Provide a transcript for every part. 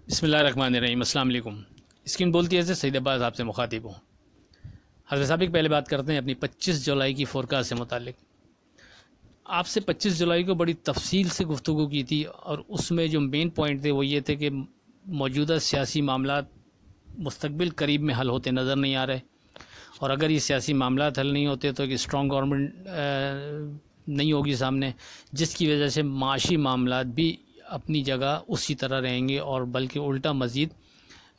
بسم اللہ الرحمن الرحیم۔ السلام علیکم۔ اسکرین بولتی ہے سے سعید عباس آپ سے مخاطب ہوں۔ حضرت صاحب پہلے بات کرتے ہیں اپنی 25 جولائی کی فورکاسٹ سے متعلق۔ آپ سے 25 جولائی کو بڑی تفصیل سے گفتگو کی تھی اور اس میں جو مین پوائنٹ تھے وہ یہ تھے کہ موجودہ سیاسی معاملات مستقبل قریب میں حل ہوتے نظر نہیں آ رہے، اور اگر یہ سیاسی معاملات حل نہیں ہوتے تو ایک اسٹرانگ گورنمنٹ نہیں ہوگی سامنے، جس کی وجہ سے معاشی معاملات بھی اپنی جگہ اسی طرح رہیں گے اور بلکہ الٹا مزید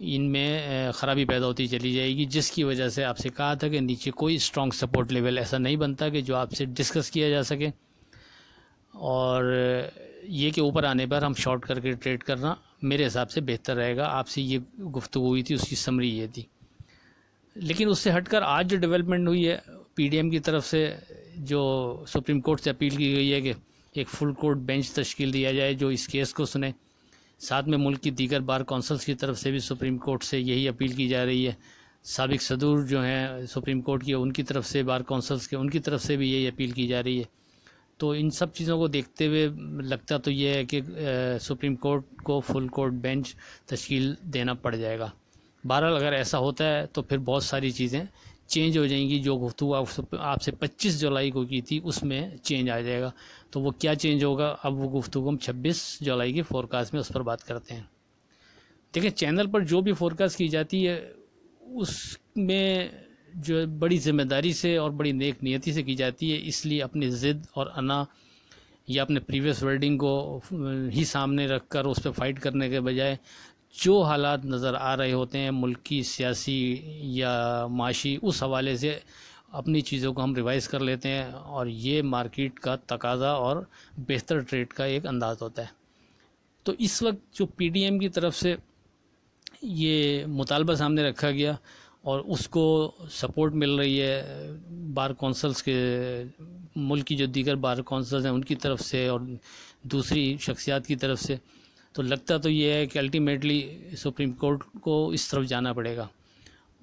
ان میں خرابی پیدا ہوتی چلی جائے گی، جس کی وجہ سے آپ سے کہا تھا کہ نیچے کوئی اسٹرانگ سپورٹ لیول ایسا نہیں بنتا کہ جو آپ سے ڈسکس کیا جا سکے، اور یہ کہ اوپر آنے پر ہم شارٹ کر کے ٹریڈ کرنا میرے حساب سے بہتر رہے گا۔ آپ سے یہ گفتگو ہوئی تھی، اس کی سمری یہ تھی۔ لیکن اس سے ہٹ کر آج جو ڈیولپمنٹ ہوئی ہے پی ڈی ایم کی طرف سے، جو سپریم کورٹ سے اپیل کی گئی ہے کہ ایک فل کورٹ بینچ تشکیل دیا جائے جو اس کیس کو سنے، ساتھ میں ملک کی دیگر بار کونسلز کی طرف سے بھی سپریم کورٹ سے یہی اپیل کی جا رہی ہے، سابق صدور جو ہیں سپریم کورٹ کی ان کی طرف سے، بار کونسلز کے ان کی طرف سے بھی یہی اپیل کی جا رہی ہے۔ تو ان سب چیزوں کو دیکھتے ہوئے لگتا تو یہ ہے کہ سپریم کورٹ کو فل کورٹ بینچ تشکیل دینا پڑ جائے گا۔ بہرحال اگر ایسا ہوتا ہے تو پھر بہت ساری چیزیں چینج ہو جائیں گی، جو گفتگو آپ سے 25 جولائی کو کی تھی اس میں چینج آ جائے گا۔ تو وہ کیا چینج ہوگا، اب وہ گفتگو ہم 26 جولائی کی فورکاسٹ میں اس پر بات کرتے ہیں۔ دیکھیں، چینل پر جو بھی فورکاسٹ کی جاتی ہے اس میں جو بڑی ذمہ داری سے اور بڑی نیک نیتی سے کی جاتی ہے، اس لیے اپنی ضد اور انا یا اپنے پریویس ورڈنگ کو ہی سامنے رکھ کر اس پہ فائٹ کرنے کے بجائے جو حالات نظر آ رہے ہوتے ہیں ملکی، سیاسی یا معاشی، اس حوالے سے اپنی چیزوں کو ہم ریوائز کر لیتے ہیں، اور یہ مارکیٹ کا تقاضا اور بہتر ٹریڈ کا ایک انداز ہوتا ہے۔ تو اس وقت جو پی ڈی ایم کی طرف سے یہ مطالبہ سامنے رکھا گیا اور اس کو سپورٹ مل رہی ہے بار کونسلز کے، ملک کی جو دیگر بار کونسلز ہیں ان کی طرف سے اور دوسری شخصیات کی طرف سے، تو لگتا تو یہ ہے کہ الٹیمیٹلی سپریم کورٹ کو اس طرف جانا پڑے گا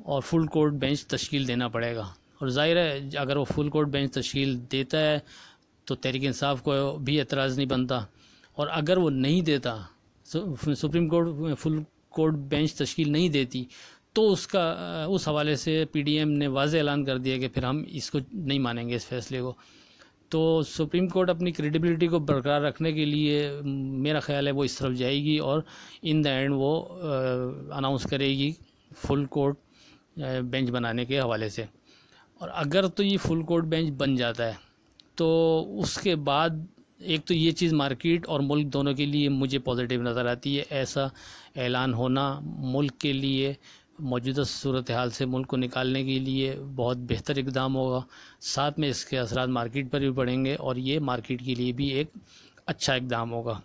اور فل کورٹ بینچ تشکیل دینا پڑے گا۔ اور ظاہر ہے اگر وہ فل کورٹ بینچ تشکیل دیتا ہے تو تحریک انصاف کو بھی اعتراض نہیں بنتا، اور اگر وہ نہیں دیتا، Supreme Court full court bench تشکیل نہیں دیتی، تو اس حوالے سے پی ڈی ایم نے واضح اعلان کر دیا کہ پھر ہم اس کو نہیں مانیں گے، اس فیصلے کو۔ تو سپریم کورٹ اپنی کریڈیبلٹی کو برقرار رکھنے کے لیے میرا خیال ہے وہ اس طرف جائے گی اور ان دا اینڈ وہ اناؤنس کرے گی فل کورٹ بینچ بنانے کے حوالے سے۔ اور اگر تو یہ فل کورٹ بینچ بن جاتا ہے تو اس کے بعد ایک تو یہ چیز مارکیٹ اور ملک دونوں کے لیے مجھے پازیٹیو نظر آتی ہے۔ ایسا اعلان ہونا ملک کے لیے موجودہ صورتحال سے ملک کو نکالنے کے لیے بہت بہتر اقدام ہوگا، ساتھ میں اس کے اثرات مارکیٹ پر بھی پڑیں گے اور یہ مارکیٹ کے لیے بھی ایک اچھا اقدام ہوگا۔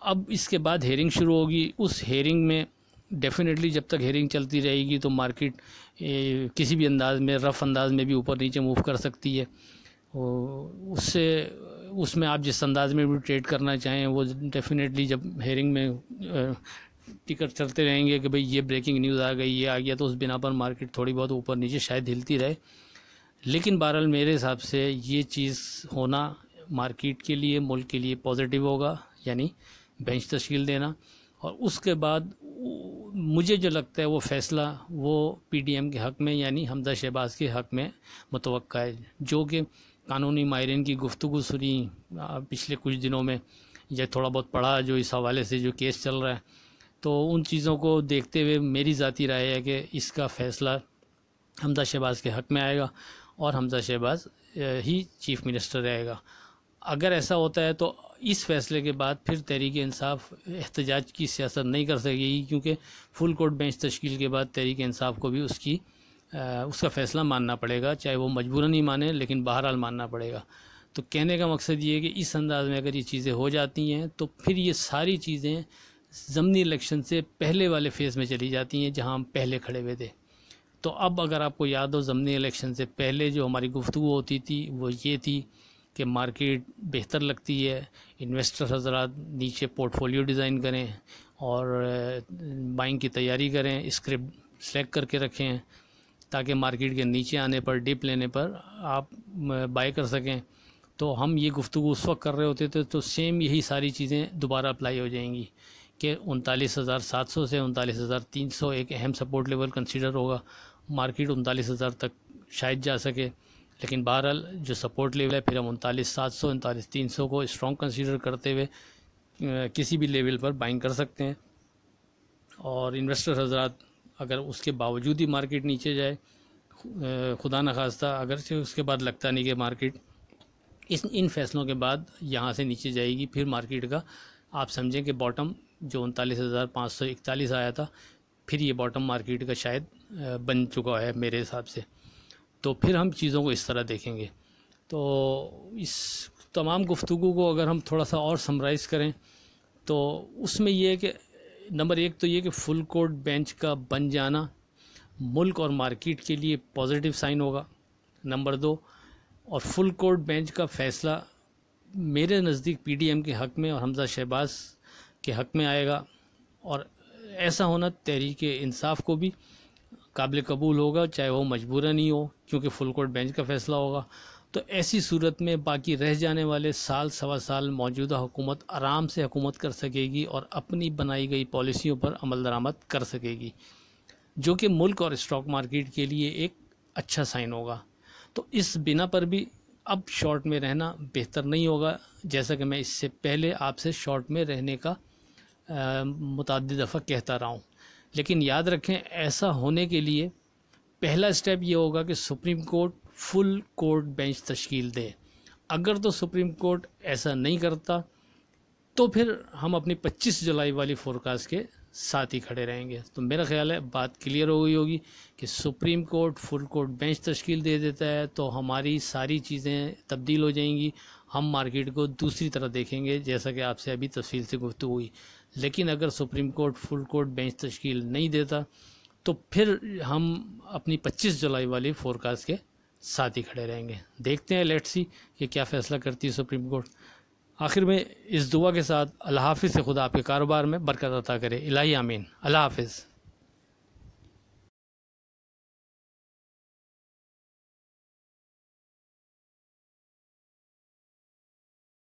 اب اس کے بعد ہیئرنگ شروع ہوگی، اس ہیئرنگ میں ڈیفینیٹلی جب تک ہیئرنگ چلتی رہے گی تو مارکیٹ کسی بھی انداز میں، رف انداز میں بھی اوپر نیچے موو کر سکتی ہے۔ اس میں آپ جس انداز میں بھی ٹریڈ کرنا چاہیں وہ ڈیفینیٹلی جب ہیئرنگ میں ٹکٹ چلتے رہیں گے کہ بھئی یہ بریکنگ نیوز آ گئی، یہ آ گیا، تو اس بنا پر مارکیٹ تھوڑی بہت اوپر نیچے شاید ہلتی رہے، لیکن بہرحال میرے حساب سے یہ چیز ہونا مارکیٹ کے لیے، ملک کے لیے پازیٹیو ہوگا، یعنی بینچ تشکیل دینا۔ اور اس کے بعد مجھے جو لگتا ہے وہ فیصلہ وہ پی ڈی ایم کے حق میں، یعنی حمزہ شہباز کے حق میں متوقع ہے، جو کہ قانونی ماہرین کی گفتگو سنی پچھلے کچھ دنوں میں یا تھوڑا بہت پڑھا جو اس حوالے سے جو کیس چل رہا ہے، تو ان چیزوں کو دیکھتے ہوئے میری ذاتی رائے ہے کہ اس کا فیصلہ حمزہ شہباز کے حق میں آئے گا اور حمزہ شہباز ہی چیف منسٹر رہے گا۔ اگر ایسا ہوتا ہے تو اس فیصلے کے بعد پھر تحریک انصاف احتجاج کی سیاست نہیں کر سکے گی، کیونکہ فل کورٹ بینچ تشکیل کے بعد تحریک انصاف کو بھی اس کا فیصلہ ماننا پڑے گا، چاہے وہ مجبوراً نہیں مانے لیکن بہرحال ماننا پڑے گا۔ تو کہنے کا مقصد یہ ہے کہ اس انداز میں اگر یہ چیزیں ہو جاتی ہیں تو پھر یہ ساری چیزیں ضمنی الیکشن سے پہلے والے فیز میں چلی جاتی ہیں جہاں ہم پہلے کھڑے ہوئے تھے۔ تو اب اگر آپ کو یاد ہو، ضمنی الیکشن سے پہلے جو ہماری گفتگو ہوتی تھی وہ یہ تھی کہ مارکیٹ بہتر لگتی ہے، انویسٹر حضرات نیچے پورٹ فولیو ڈیزائن کریں اور بائنگ کی تیاری کریں، اسکرپٹ سلیکٹ کر کے رکھیں تاکہ مارکیٹ کے نیچے آنے پر، ڈپ لینے پر آپ بائی کر سکیں۔ تو ہم یہ گفتگو اس وقت کر رہے ہوتے تھے تو سیم یہی ساری چیزیں دوبارہ اپلائی ہو جائیں گی کہ 39,700 سے 39,300 ایک اہم سپورٹ لیول کنسیڈر ہوگا. مارکیٹ 39,000 تک شاید جا سکے، لیکن بہرحال جو سپورٹ لیول ہے پھر ہم 39,700 39,300 کو اسٹرانگ کنسیڈر کرتے ہوئے کسی بھی لیول پر بائنگ کر سکتے ہیں. اور انویسٹر حضرات اگر اس کے باوجود ہی مارکیٹ نیچے جائے، خدا نخواستہ اگرچہ اس کے بعد لگتا نہیں کہ مارکیٹ ان فیصلوں کے بعد یہاں سے نیچے جائے گی، پھر مارکیٹ کا آپ سمجھیں کہ باٹم جو 39,541 آیا تھا، پھر یہ باٹم مارکیٹ کا شاید بن چکا ہے میرے حساب سے. تو پھر ہم چیزوں کو اس طرح دیکھیں گے. تو اس تمام گفتگو کو اگر ہم تھوڑا سا اور سمرائز کریں تو اس میں یہ ہے کہ نمبر ایک تو یہ کہ فل کوٹ بینچ کا بن جانا ملک اور مارکیٹ کے لیے پازیٹیو سائن ہوگا. نمبر دو، اور فل کوٹ بینچ کا فیصلہ میرے نزدیک پی ڈی ایم کے حق میں اور حمزہ شہباز کے حق میں آئے گا، اور ایسا ہونا تحریک انصاف کو بھی قابل قبول ہوگا، چاہے وہ مجبوراً ہی ہو، کیونکہ فل کوٹ بینچ کا فیصلہ ہوگا. تو ایسی صورت میں باقی رہ جانے والے سال سوا سال موجودہ حکومت آرام سے حکومت کر سکے گی اور اپنی بنائی گئی پالیسیوں پر عمل درآمد کر سکے گی، جو کہ ملک اور اسٹاک مارکیٹ کے لیے ایک اچھا سائن ہوگا. تو اس بنا پر بھی اب شارٹ میں رہنا بہتر نہیں ہوگا، جیسا کہ میں اس سے پہلے آپ سے شارٹ میں رہنے کا متعدد دفعہ کہتا رہا ہوں. لیکن یاد رکھیں، ایسا ہونے کے لیے پہلا سٹیپ یہ ہوگا کہ Supreme Court full court bench تشکیل دے. اگر تو سپریم کورٹ ایسا نہیں کرتا تو پھر ہم اپنی 25 جولائی والی فورکاسٹ کے ساتھ ہی کھڑے رہیں گے. تو میرا خیال ہے بات کلیئر ہو گئی ہوگی کہ Supreme Court full court bench تشکیل دے دیتا ہے تو ہماری ساری چیزیں تبدیل ہو جائیں گی، ہم مارکیٹ کو دوسری طرح دیکھیں گے، جیسا کہ آپ سے ابھی تفصیل سے گفتگو ہوئی. لیکن اگر Supreme Court full court bench تشکیل نہیں دیتا تو پھر ہم اپنی 25 جولائی والی فورکاسٹ کے ساتھ ہی کھڑے رہیں گے. دیکھتے ہیں لیٹس سی کہ کیا فیصلہ کرتی ہے سپریم کورٹ. آخر میں اس دعا کے ساتھ اللہ حافظ سے خدا آپ کے کاروبار میں برکت عطا کرے. الہی آمین. اللہ حافظ.